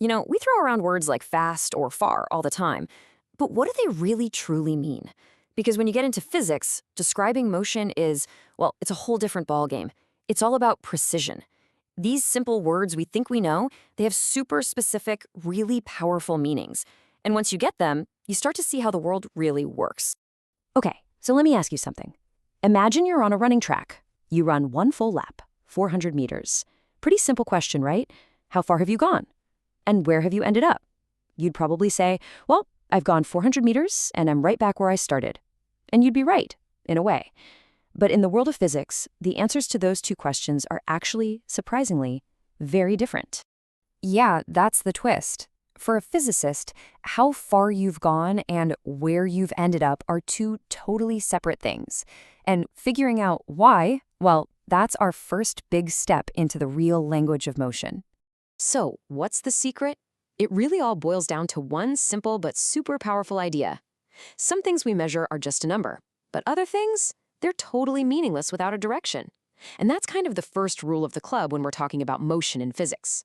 We throw around words like fast or far all the time, but what do they really truly mean? Because when you get into physics, describing motion is, well, it's a whole different ballgame. It's all about precision. These simple words we think we know, they have super specific, really powerful meanings. And once you get them, you start to see how the world really works. Okay, so let me ask you something. Imagine you're on a running track. You run one full lap, 400 meters. Pretty simple question, right? How far have you gone? And where have you ended up? You'd probably say, well, I've gone 400 meters and I'm right back where I started. And you'd be right, in a way. But in the world of physics, the answers to those two questions are actually, surprisingly, very different. Yeah, that's the twist. For a physicist, how far you've gone and where you've ended up are two totally separate things. And figuring out why, well, that's our first big step into the real language of motion. So, what's the secret? It really all boils down to one simple but super powerful idea. Some things we measure are just a number, but other things, they're totally meaningless without a direction. And that's kind of the first rule of the club when we're talking about motion in physics.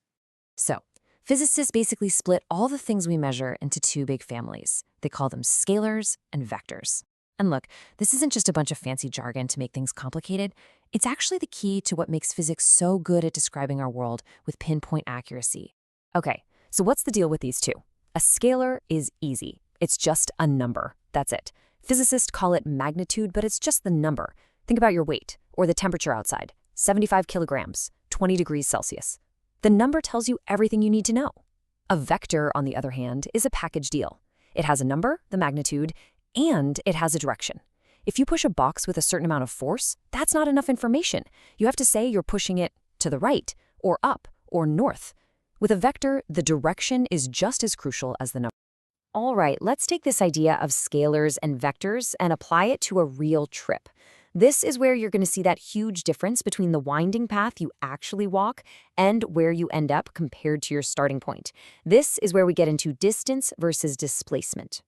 So, physicists basically split all the things we measure into two big families. They call them scalars and vectors. And look, this isn't just a bunch of fancy jargon to make things complicated. It's actually the key to what makes physics so good at describing our world with pinpoint accuracy. Okay, so what's the deal with these two? A scalar is easy. It's just a number. That's it. Physicists call it magnitude, but it's just the number. Think about your weight or the temperature outside. 75 kilograms, 20 degrees Celsius. The number tells you everything you need to know. A vector, on the other hand, is a package deal. It has a number, the magnitude, and it has a direction. If you push a box with a certain amount of force, that's not enough information. You have to say you're pushing it to the right, or up, or north. With a vector, the direction is just as crucial as the number. All right, let's take this idea of scalars and vectors and apply it to a real trip. This is where you're going to see that huge difference between the winding path you actually walk and where you end up compared to your starting point. This is where we get into distance versus displacement.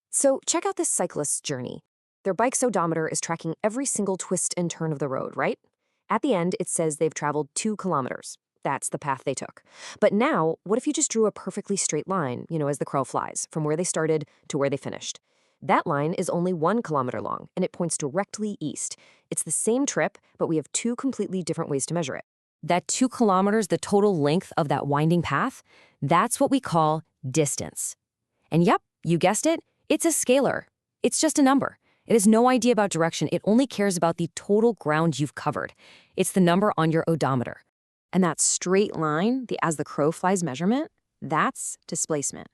So check out this cyclist's journey. Their bike's odometer is tracking every single twist and turn of the road, right? At the end, it says they've traveled 2 kilometers. That's the path they took. But now, what if you just drew a perfectly straight line, as the crow flies, from where they started to where they finished? That line is only 1 kilometer long, and it points directly east. It's the same trip, but we have 2 completely different ways to measure it. That 2 kilometers, the total length of that winding path, that's what we call distance. And yep, you guessed it, it's a scalar. It's just a number. It has no idea about direction. It only cares about the total ground you've covered. It's the number on your odometer. And that straight line, the as the crow flies measurement, that's displacement.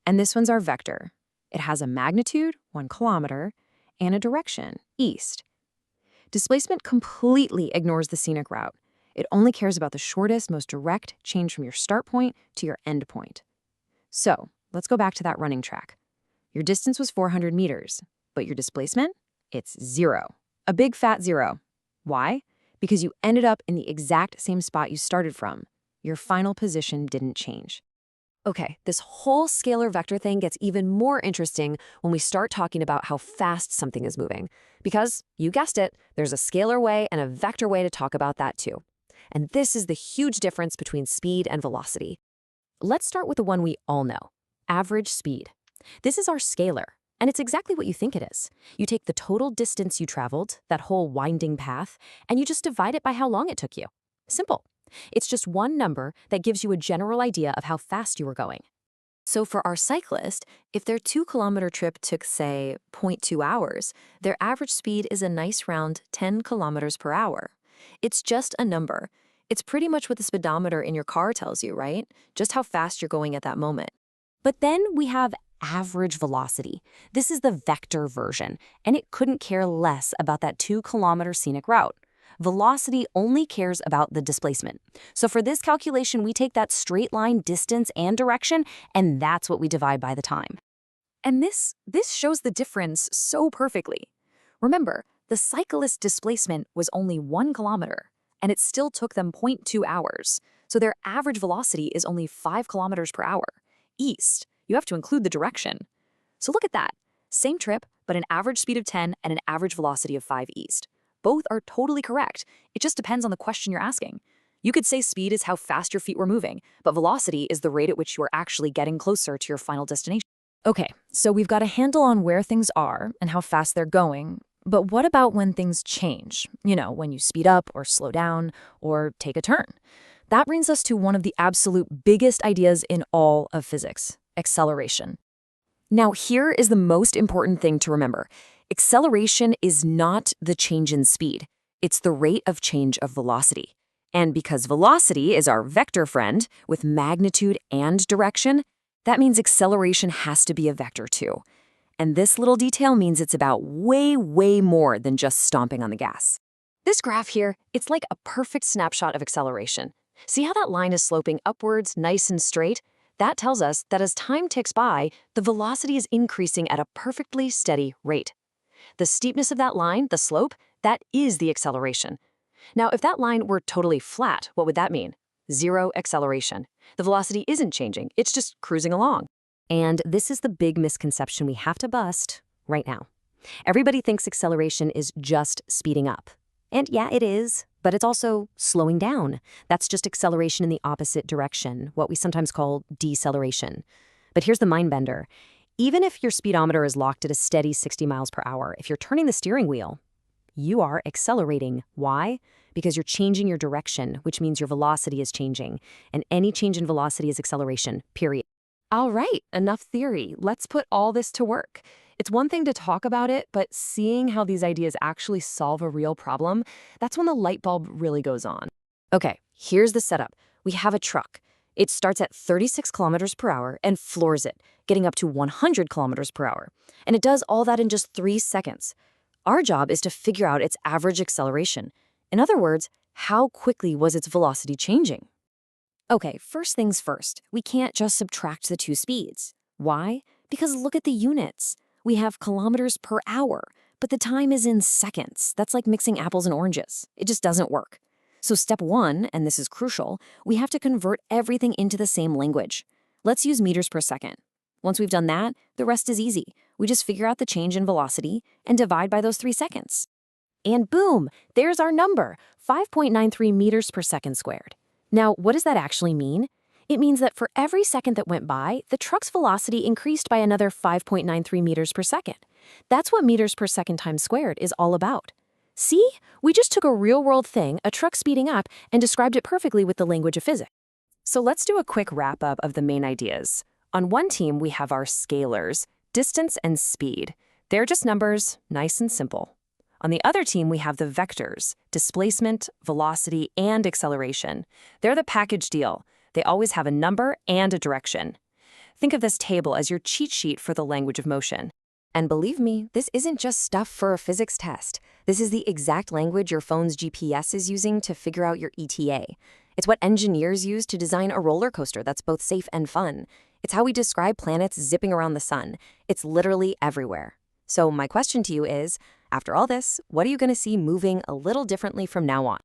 And this one's our vector. It has a magnitude, 1 kilometer, and a direction, east. Displacement completely ignores the scenic route. It only cares about the shortest, most direct change from your start point to your end point. So, let's go back to that running track. Your distance was 400 meters, but your displacement? It's 0. A big fat 0. Why? Because you ended up in the exact same spot you started from. Your final position didn't change. Okay, this whole scalar vector thing gets even more interesting when we start talking about how fast something is moving. Because, you guessed it, there's a scalar way and a vector way to talk about that too. And this is the huge difference between speed and velocity. Let's start with the one we all know, average speed. This is our scalar, and it's exactly what you think it is. You take the total distance you traveled, that whole winding path, and you just divide it by how long it took you. Simple. It's just one number that gives you a general idea of how fast you were going. So for our cyclist, if their 2-kilometer trip took, say, 0.2 hours, their average speed is a nice round 10 kilometers per hour. It's just a number. It's pretty much what the speedometer in your car tells you, right? Just how fast you're going at that moment. But then we have average velocity. This is the vector version, and it couldn't care less about that 2-kilometer scenic route. Velocity only cares about the displacement. So for this calculation, we take that straight line distance and direction, and that's what we divide by the time. And this shows the difference so perfectly. Remember, the cyclist's displacement was only 1 kilometer, and it still took them 0.2 hours. So their average velocity is only 5 kilometers per hour. East, you have to include the direction. So look at that. Same trip, but an average speed of 10 and an average velocity of 5 east. Both are totally correct. It just depends on the question you're asking. You could say speed is how fast your feet were moving, but velocity is the rate at which you are actually getting closer to your final destination. Okay, so we've got a handle on where things are and how fast they're going, but what about when things change? When you speed up or slow down or take a turn. That brings us to one of the absolute biggest ideas in all of physics: acceleration. Now, here is the most important thing to remember. Acceleration is not the change in speed. It's the rate of change of velocity. And because velocity is our vector friend with magnitude and direction, that means acceleration has to be a vector too. And this little detail means it's about way, way more than just stomping on the gas. This graph here, it's like a perfect snapshot of acceleration. See how that line is sloping upwards, nice and straight? That tells us that as time ticks by, the velocity is increasing at a perfectly steady rate. The steepness of that line, the slope, that is the acceleration. Now, if that line were totally flat, what would that mean? Zero acceleration. The velocity isn't changing, it's just cruising along. And this is the big misconception we have to bust right now. Everybody thinks acceleration is just speeding up. And yeah, it is, but it's also slowing down. That's just acceleration in the opposite direction, what we sometimes call deceleration. But here's the mind bender. Even if your speedometer is locked at a steady 60 miles per hour, if you're turning the steering wheel, you are accelerating. Why? Because you're changing your direction, which means your velocity is changing. And any change in velocity is acceleration, period. All right, enough theory. Let's put all this to work. It's one thing to talk about it, but seeing how these ideas actually solve a real problem, that's when the light bulb really goes on. Okay, here's the setup. We have a truck. It starts at 36 kilometers per hour and floors it, getting up to 100 kilometers per hour. And it does all that in just 3 seconds. Our job is to figure out its average acceleration. In other words, how quickly was its velocity changing? Okay, first things first, we can't just subtract the two speeds. Why? Because look at the units. We have kilometers per hour, but the time is in seconds. That's like mixing apples and oranges. It just doesn't work. So step one, and this is crucial, we have to convert everything into the same language. Let's use meters per second. Once we've done that, the rest is easy. We just figure out the change in velocity and divide by those 3 seconds. And boom, there's our number, 5.93 meters per second squared. Now, what does that actually mean? It means that for every second that went by, the truck's velocity increased by another 5.93 meters per second. That's what meters per second times squared is all about. See? We just took a real-world thing, a truck speeding up, and described it perfectly with the language of physics. So let's do a quick wrap-up of the main ideas. On one team, we have our scalars, distance and speed. They're just numbers, nice and simple. On the other team, we have the vectors, displacement, velocity, and acceleration. They're the package deal. They always have a number and a direction. Think of this table as your cheat sheet for the language of motion. And believe me, this isn't just stuff for a physics test. This is the exact language your phone's GPS is using to figure out your ETA. It's what engineers use to design a roller coaster that's both safe and fun. It's how we describe planets zipping around the sun. It's literally everywhere. So my question to you is, after all this, what are you going to see moving a little differently from now on?